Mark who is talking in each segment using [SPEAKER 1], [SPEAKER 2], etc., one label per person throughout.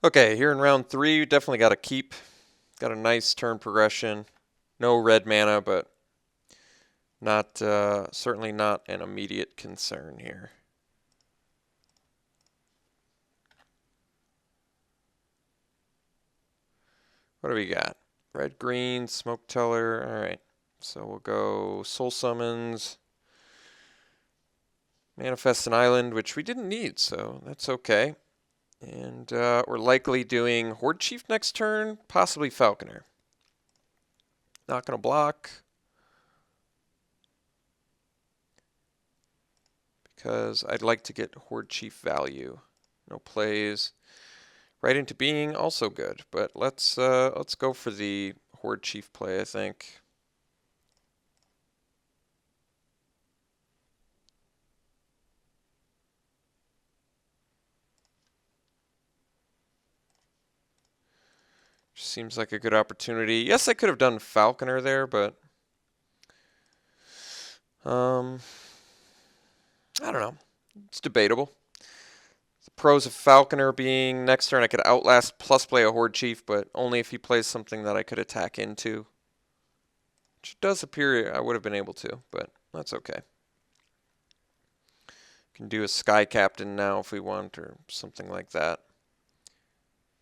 [SPEAKER 1] Okay, here in round 3, we definitely got to keep. Got a nice turn progression. No red mana, but not certainly not an immediate concern here. What do we got? Red, green, smoke teller. All right. So we'll go soul summons, manifest an island, which we didn't need, so that's okay. And we're likely doing Horde Chief next turn, possibly Falconer. Not going to block because I'd like to get Horde Chief value. No plays. Right into being, also good. But let's go for the Horde Chief play, I think. Seems like a good opportunity. Yes, I could have done Falconer there, but I don't know. It's debatable. The pros of Falconer being next turn I could outlast plus play a Horde Chief, but only if he plays something that I could attack into. Which does appear I would have been able to, but that's okay. Can do a Sky Captain now if we want, or something like that.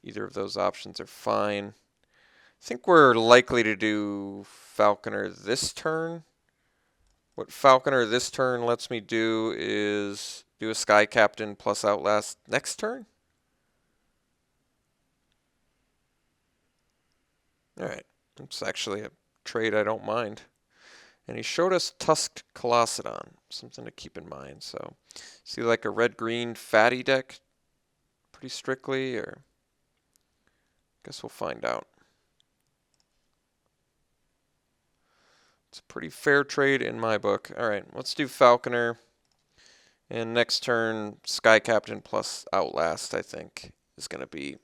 [SPEAKER 1] Either of those options are fine. I think we're likely to do Falconer this turn. What Falconer this turn lets me do is do a Sky Captain plus Outlast next turn. Alright, it's actually a trade I don't mind. And he showed us Tusked Colossedon, something to keep in mind. So, see like a red-green fatty deck pretty strictly, or guess we'll find out. It's a pretty fair trade in my book. Alright, let's do Falconer. And next turn, Sky Captain plus Outlast, I think, is going to be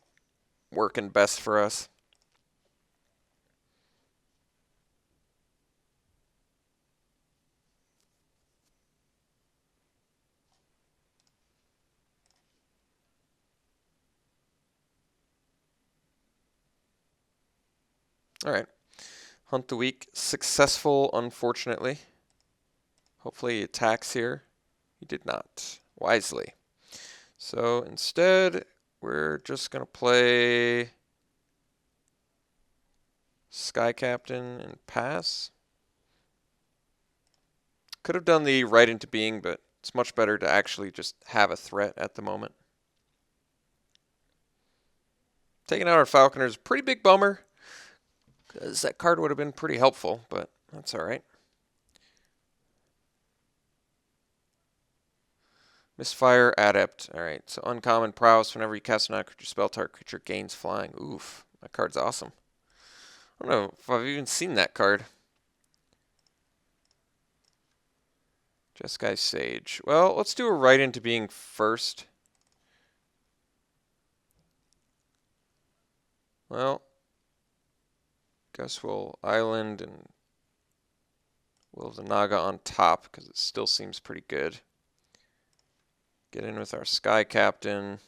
[SPEAKER 1] working best for us. Alright. Hunt the week. Successful, unfortunately. Hopefully he attacks here. He did not. Wisely. So instead, we're just going to play Sky Captain and pass. Could have done the right into being, but it's much better to actually just have a threat at the moment. Taking out our Falconer is a pretty big bummer, because that card would have been pretty helpful, but that's alright. Misfire, Adept. Alright, so uncommon prowess. Whenever you cast a non-creature spell, target creature gains flying. Oof, that card's awesome. I don't know if I've even seen that card. Jeskai Sage. Well, let's do a right into being first. Well, guess we'll Island and Will of the Naga on top, because it still seems pretty good. Get in with our Sky Captain.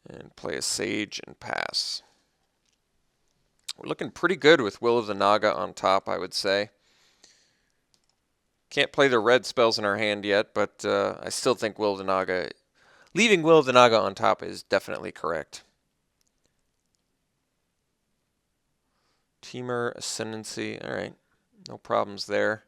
[SPEAKER 1] And play a Sage and pass. We're looking pretty good with Will of the Naga on top, I would say. Can't play the red spells in our hand yet, but I still think Will of the Naga... Leaving Will of the Naga on top is definitely correct. Teamer, Ascendancy. Alright, no problems there.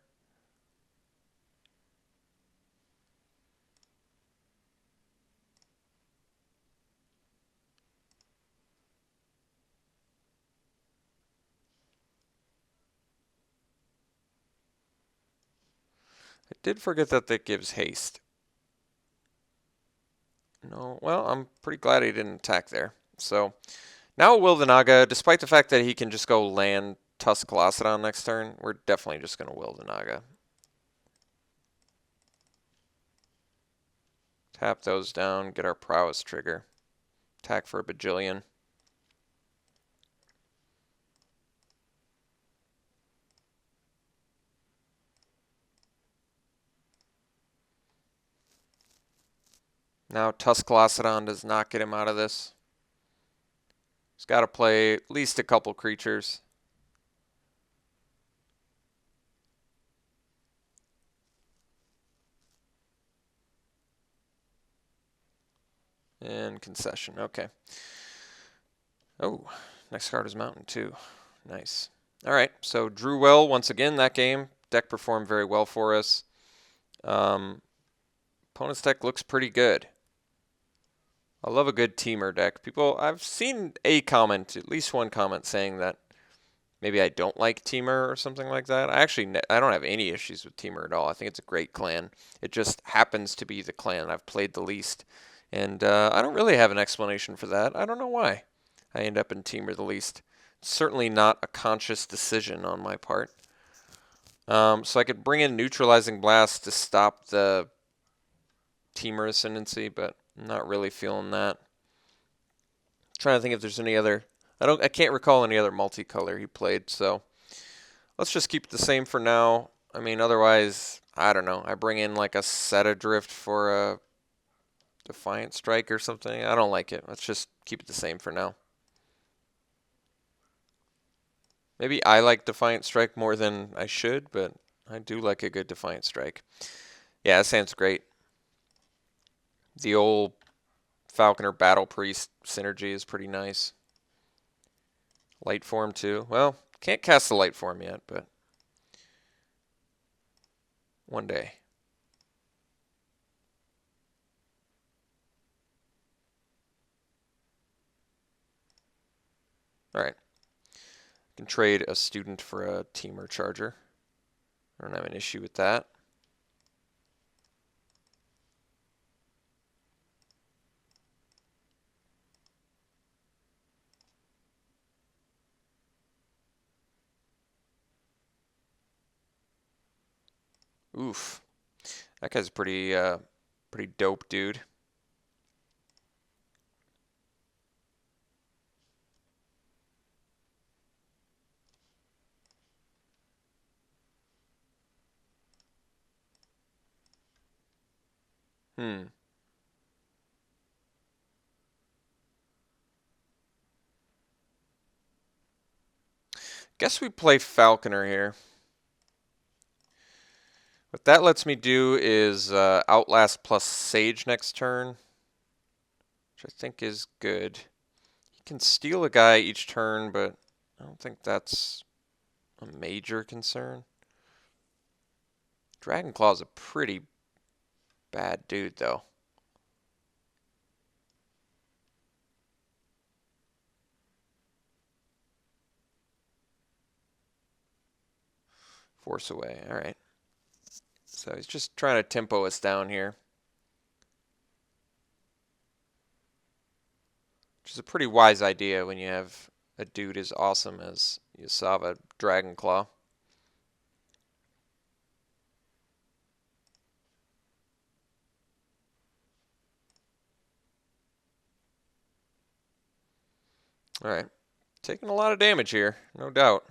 [SPEAKER 1] I did forget that that gives haste. No, well, I'm pretty glad he didn't attack there. So, now Will the Naga, despite the fact that he can just go land Tusk Colossedon next turn, we're definitely just going to Will the Naga. Tap those down, get our prowess trigger. Attack for a bajillion. Now Tuscalocedon does not get him out of this. He's got to play at least a couple creatures. And concession. Okay. Oh, next card is Mountain 2. Nice. All right, so drew well once again that game. Deck performed very well for us. Opponent's deck looks pretty good. I love a good teamer deck. I've seen a comment, at least one comment, saying that maybe I don't like teamer or something like that. I don't have any issues with teamer at all. I think it's a great clan. It just happens to be the clan I've played the least. And I don't really have an explanation for that. I don't know why I end up in teamer the least. It's certainly not a conscious decision on my part. So I could bring in Neutralizing Blast to stop the teamer ascendancy, but I'm not really feeling that. Trying to think if there's any other. I can't recall any other multicolor he played, so let's just keep it the same for now. I mean, otherwise, I don't know. I bring in like a Set Adrift for a Defiant Strike or something. I don't like it. Let's just keep it the same for now. Maybe I like Defiant Strike more than I should, but I do like a good Defiant Strike. Yeah, that sounds great. The old Falconer Battle Priest synergy is pretty nice. Light form too. Well, can't cast the light form yet, but one day. Alright. I can trade a student for a teamer charger. I don't have an issue with that. Oof. That guy's pretty dope dude. Guess we play Falconer here. What that lets me do is Outlast plus Sage next turn, which I think is good. He can steal a guy each turn, but I don't think that's a major concern. Dragonclaw's a pretty bad dude, though. Force away. All right. So he's just trying to tempo us down here, which is a pretty wise idea when you have a dude as awesome as Yasava Dragonclaw. All right. Taking a lot of damage here, no doubt.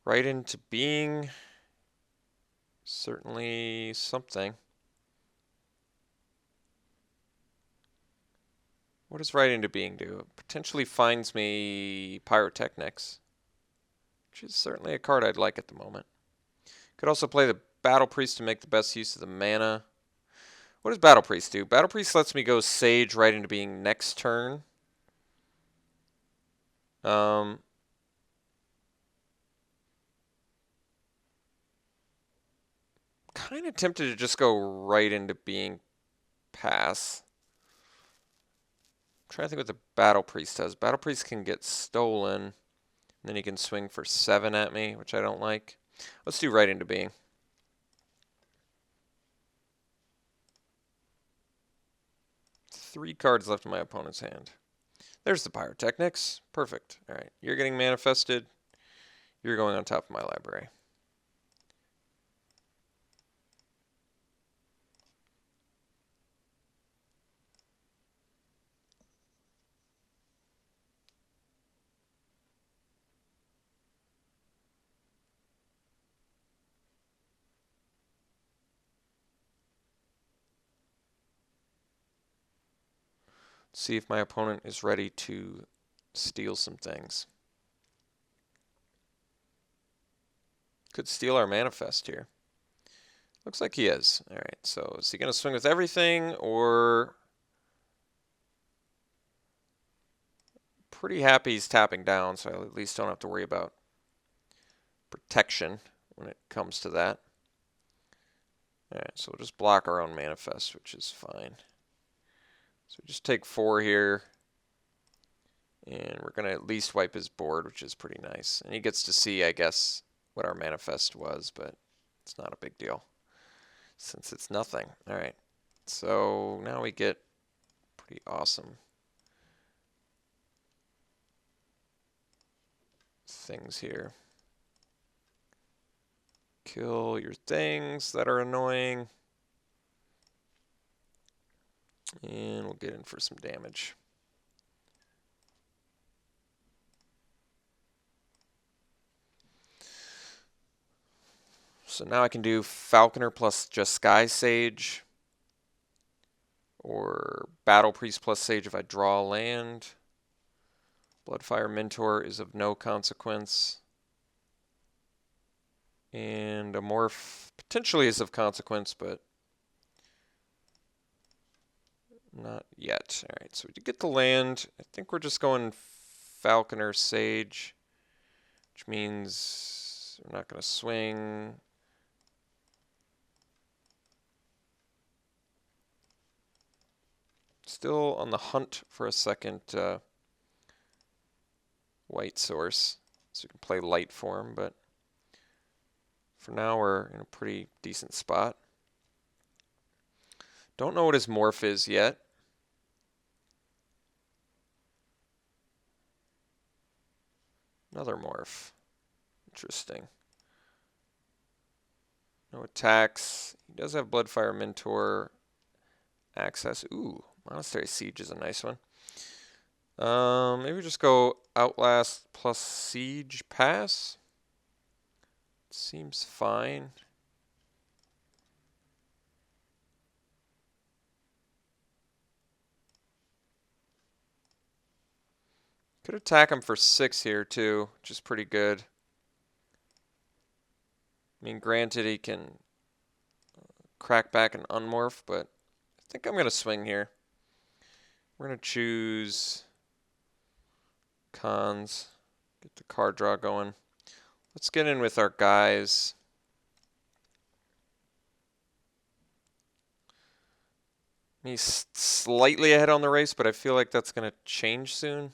[SPEAKER 1] Right into being. Certainly something. What does right into being do? It potentially finds me Pyrotechnics, which is certainly a card I'd like at the moment. Could also play the Battle Priest to make the best use of the mana. What does Battle Priest do? Battle Priest lets me go Sage right into being next turn. Kind of tempted to just go right into being pass. I'm trying to think what the Battle Priest does. Battle Priest can get stolen, and then he can swing for 7 at me, which I don't like. Let's do right into being. Three cards left in my opponent's hand. There's the Pyrotechnics. Perfect. All right, you're getting manifested. You're going on top of my library. See if my opponent is ready to steal some things. Could steal our manifest here. Looks like he is. All right, so is he going to swing with everything, or... Pretty happy he's tapping down, so I at least don't have to worry about protection when it comes to that. All right, so we'll just block our own manifest, which is fine. So just take 4 here, and we're going to at least wipe his board, which is pretty nice. And he gets to see, I guess, what our manifest was, but it's not a big deal since it's nothing. All right, so now we get pretty awesome things here. Kill your things that are annoying. And we'll get in for some damage. So now I can do Falconer plus just Sky Sage, or Battle Priest plus Sage if I draw land. Bloodfire Mentor is of no consequence. And a Morph potentially is of consequence, but not yet. All right, so we did get the land. I think we're just going Falconer Sage, which means we're not going to swing. Still on the hunt for a second white source, so we can play light for him, but for now we're in a pretty decent spot. Don't know what his morph is yet. Another morph. Interesting. No attacks. He does have Bloodfire Mentor access. Ooh, Monastery Siege is a nice one. Maybe just go Outlast plus Siege pass. Seems fine. Could attack him for 6 here too, which is pretty good. I mean, granted he can crack back and unmorph, but I think I'm going to swing here. We're going to choose cons, get the card draw going. Let's get in with our guys. He's slightly ahead on the race, but I feel like that's going to change soon.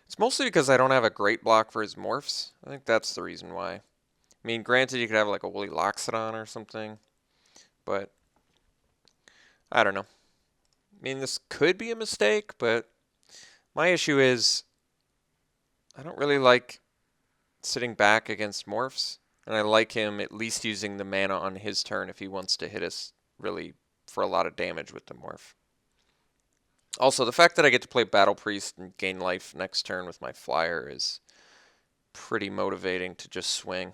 [SPEAKER 1] It's mostly because I don't have a great block for his morphs. I think that's the reason why. I mean, granted, you could have like a Woolly Loxodon or something, but I don't know. I mean, this could be a mistake, but my issue is I don't really like sitting back against morphs, and I like him at least using the mana on his turn if he wants to hit us really for a lot of damage with the morph. Also, the fact that I get to play Battle Priest and gain life next turn with my flyer is pretty motivating to just swing.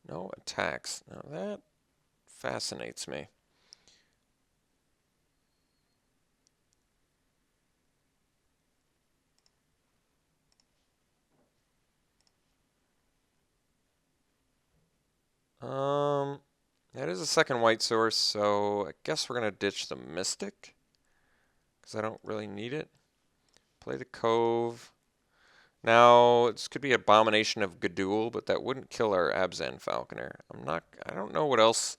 [SPEAKER 1] No attacks. Now that fascinates me. That is a second white source, so I guess we're going to ditch the Mystic, because I don't really need it. Play the Cove. Now, this could be Abomination of Gadul, but that wouldn't kill our Abzan Falconer. I don't know what else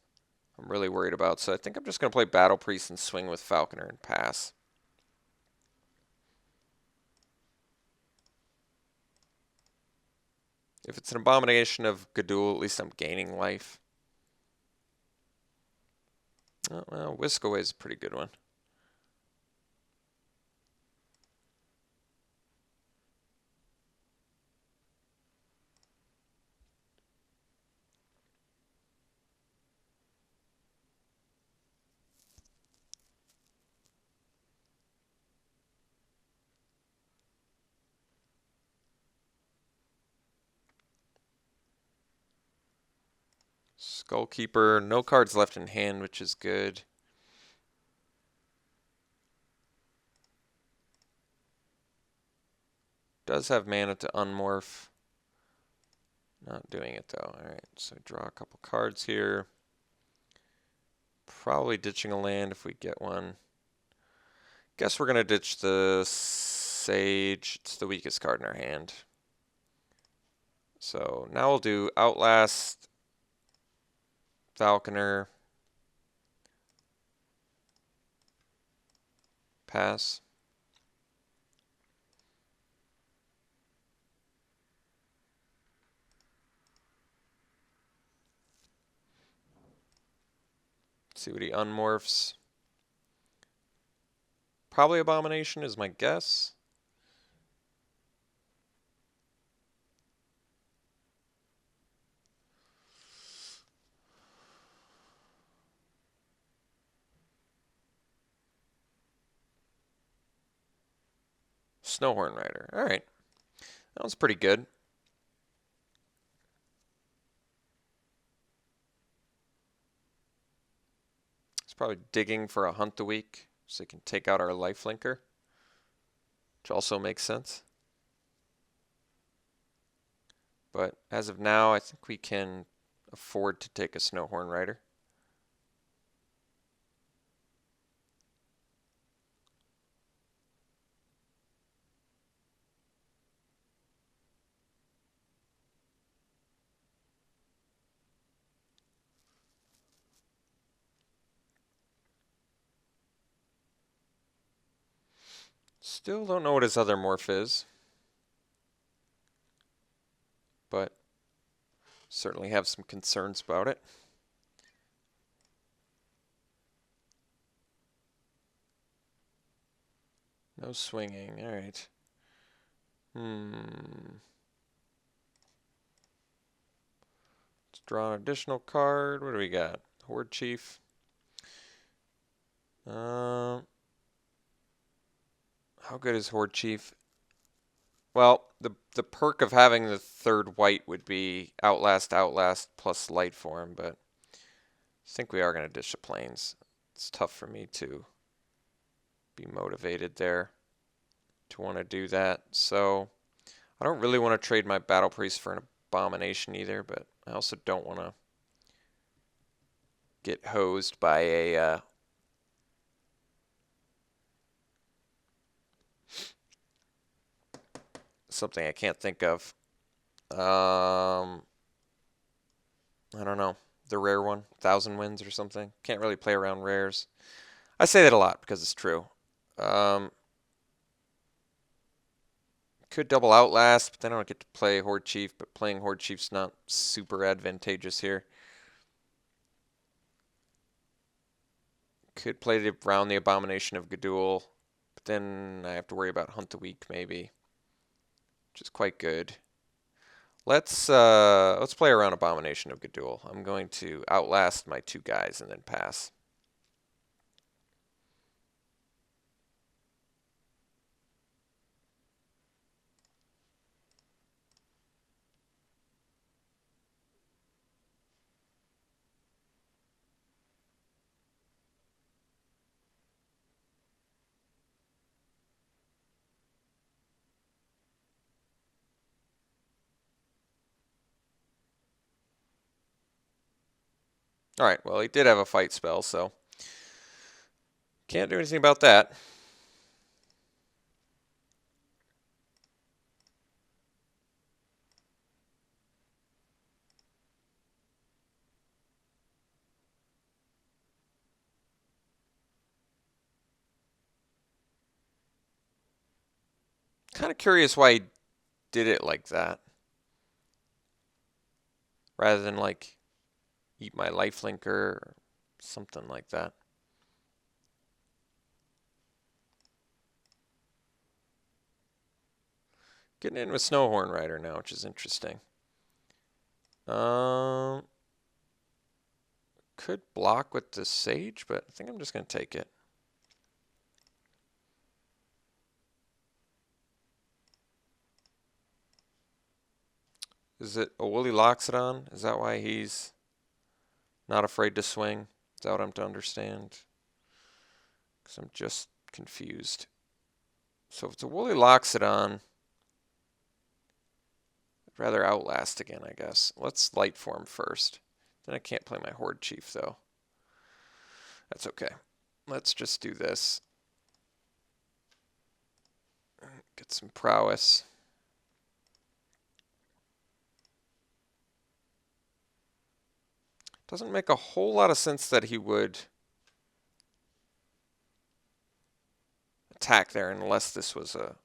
[SPEAKER 1] I'm really worried about, so I think I'm just going to play Battle Priest and swing with Falconer and pass. If it's an Abomination of Gadul, at least I'm gaining life. Oh, well, Whisk Away is a pretty good one. Skullkeeper, no cards left in hand, which is good. Does have mana to unmorph. Not doing it though. Alright, so draw a couple cards here. Probably ditching a land if we get one. Guess we're gonna ditch the Sage. It's the weakest card in our hand. So now we'll do Outlast, Falconer, pass. See what he unmorphs. Probably Abomination is my guess. Snowhorn Rider. Alright. That was pretty good. It's probably digging for a hunt a week so he can take out our lifelinker, which also makes sense. But as of now, I think we can afford to take a Snowhorn Rider. Still don't know what his other morph is, but certainly have some concerns about it. No swinging, alright. Let's draw an additional card. What do we got? Horde Chief. How good is Horde Chief? Well, the perk of having the third white would be Outlast, Outlast plus Light Form, but I think we are going to ditch the plains. It's tough for me to be motivated there to want to do that. So I don't really want to trade my Battle Priest for an Abomination either, but I also don't want to get hosed by a something I can't think of. I don't know. The rare one, 1,000 wins or something. Can't really play around rares. I say that a lot because it's true. Could double Outlast, but then I don't get to play Horde Chief, but playing Horde Chief's not super advantageous here. Could play around the Abomination of Gudul, but then I have to worry about Hunt a Week maybe, which is quite good. Let's play around Abomination of Gudul. I'm going to Outlast my two guys and then pass. Alright, well, he did have a fight spell, so can't do anything about that. Kind of curious why he did it like that, rather than like eat my lifelinker or something like that. Getting in with Snowhorn Rider now, which is interesting. Could block with the Sage, but I think I'm just going to take it. Is it a Woolly Loxodon? Is that why he's Not afraid to swing. Is that what I'm to understand? Because I'm just confused. So if it's a Woolly Loxodon, I'd rather Outlast again, I guess. Let's Light Form first. Then I can't play my Horde Chief, though. That's okay. Let's just do this. Get some prowess. Doesn't make a whole lot of sense that he would attack there unless this was a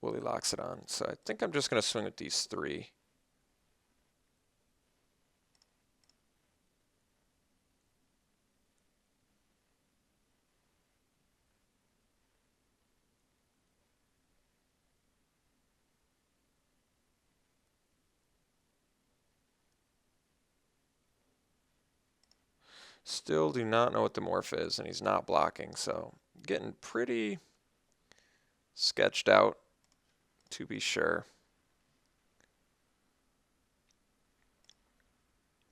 [SPEAKER 1] Woolly Loxodon. So I think I'm just going to swing with these three. Still do not know what the morph is, and he's not blocking, so getting pretty sketched out, to be sure.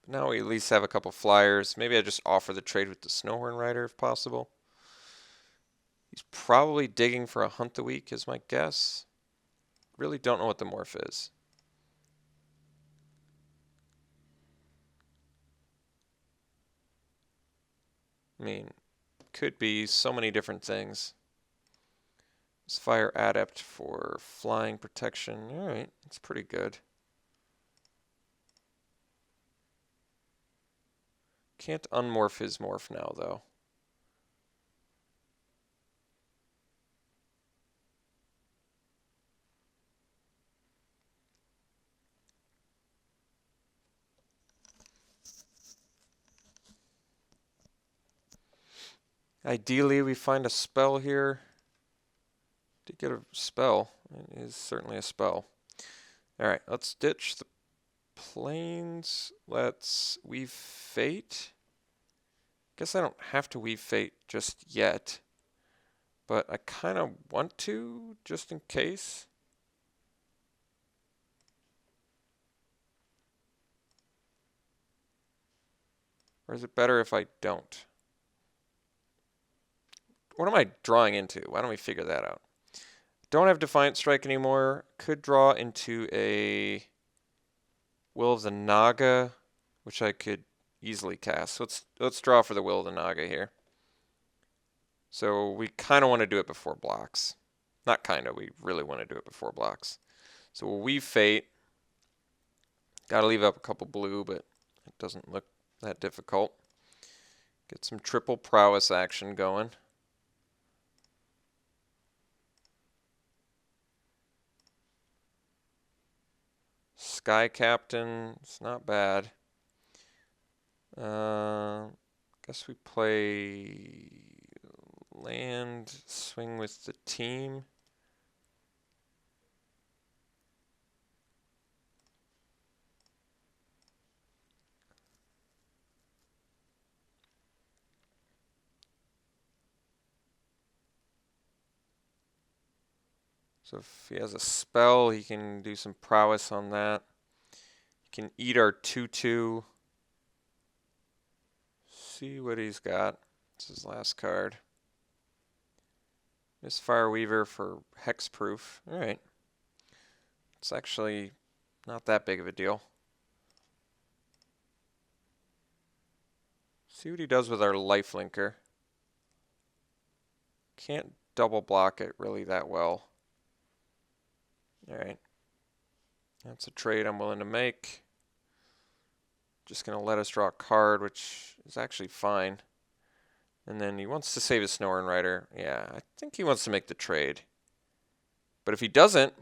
[SPEAKER 1] But now we at least have a couple flyers. Maybe I just offer the trade with the Snowhorn Rider if possible. He's probably digging for a Hunt the Week is my guess. Really don't know what the morph is. I mean, could be so many different things. This Fire Adept for flying protection. Alright, that's pretty good. Can't unmorph his morph now, though. Ideally, we find a spell here. Did get a spell. It is certainly a spell. Alright, let's ditch the planes. Let's Weave Fate. Guess I don't have to Weave Fate just yet. But I kind of want to, just in case. Or is it better if I don't? What am I drawing into? Why don't we figure that out? Don't have Defiant Strike anymore. Could draw into a Will of the Naga, which I could easily cast. So let's draw for the Will of the Naga here. So we kind of want to do it before blocks. Not kind of, we really want to do it before blocks. So we'll Weave Fate. Got to leave up a couple blue, but it doesn't look that difficult. Get some triple prowess action going. Sky Captain, it's not bad. Guess we play land, swing with the team. So if he has a spell, he can do some prowess on that. He can eat our 2/2. See what he's got. It's his last card. Misfire Weaver for hexproof. Alright. It's actually not that big of a deal. See what he does with our lifelinker. Can't double block it really that well. Alright. That's a trade I'm willing to make. Just going to let us draw a card, which is actually fine. And then he wants to save his Snowhorn Rider. Yeah, I think he wants to make the trade. But if he doesn't,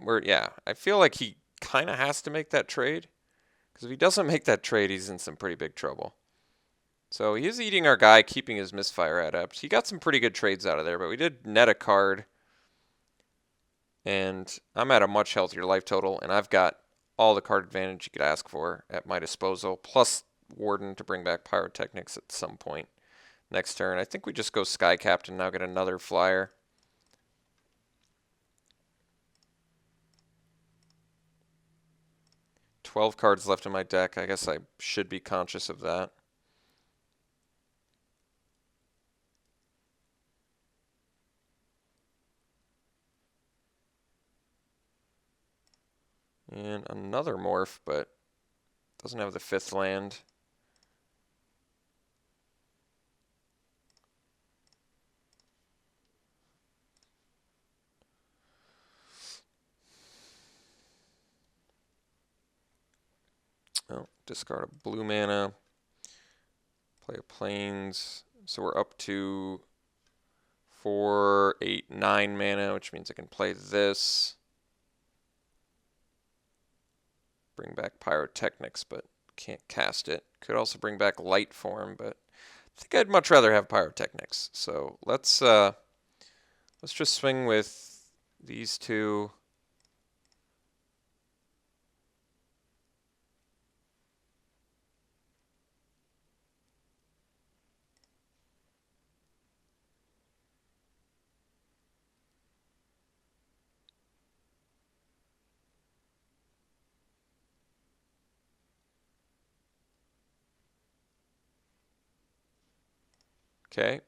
[SPEAKER 1] I feel like he kind of has to make that trade. Because if he doesn't make that trade, he's in some pretty big trouble. So he is eating our guy, keeping his Misfire Adept. He got some pretty good trades out of there, but we did net a card. And I'm at a much healthier life total, and I've got all the card advantage you could ask for at my disposal, plus Warden to bring back Pyrotechnics at some point next turn. I think we just go Sky Captain, now get another flyer. 12 cards left in my deck. I guess I should be conscious of that. And another morph, but doesn't have the 5th land. Oh, discard a blue mana. Play a plains. So we're up to 4, 8, 9 mana, which means I can play this. Bring back Pyrotechnics, but can't cast it. Could also bring back Light Form, but I think I'd much rather have Pyrotechnics. So let's just swing with these two. Okay.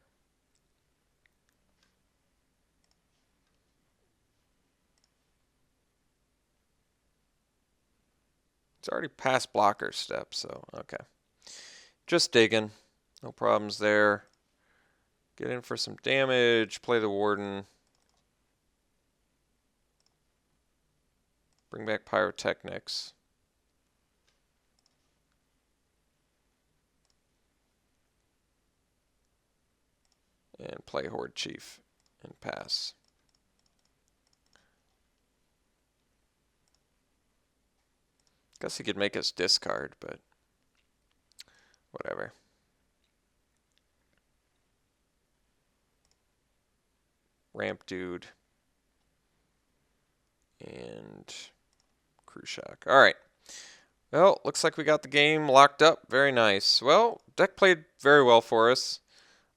[SPEAKER 1] It's already past blocker step, so okay. Just digging. No problems there. Get in for some damage, play the Warden. Bring back Pyrotechnics. And play Horde Chief and pass. Guess he could make us discard, but whatever. Ramp Dude. And Crew Shock. Alright. Well, looks like we got the game locked up. Very nice. Well, deck played very well for us.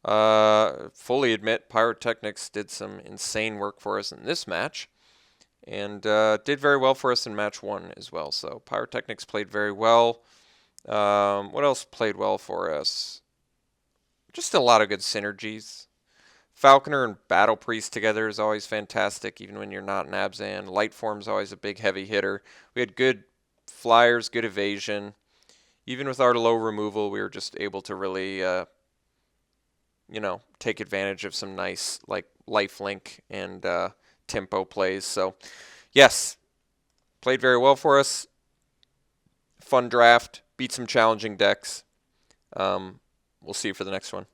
[SPEAKER 1] Fully admit Pyrotechnics did some insane work for us in this match. And did very well for us in match 1 as well. So Pyrotechnics played very well. What else played well for us? Just a lot of good synergies. Falconer and Battle Priest together is always fantastic, even when you're not in Abzan. Lightform's always a big heavy hitter. We had good flyers, good evasion. Even with our low removal, we were just able to really, take advantage of some nice like lifelink and tempo plays. So, yes, played very well for us. Fun draft, beat some challenging decks. We'll see you for the next one.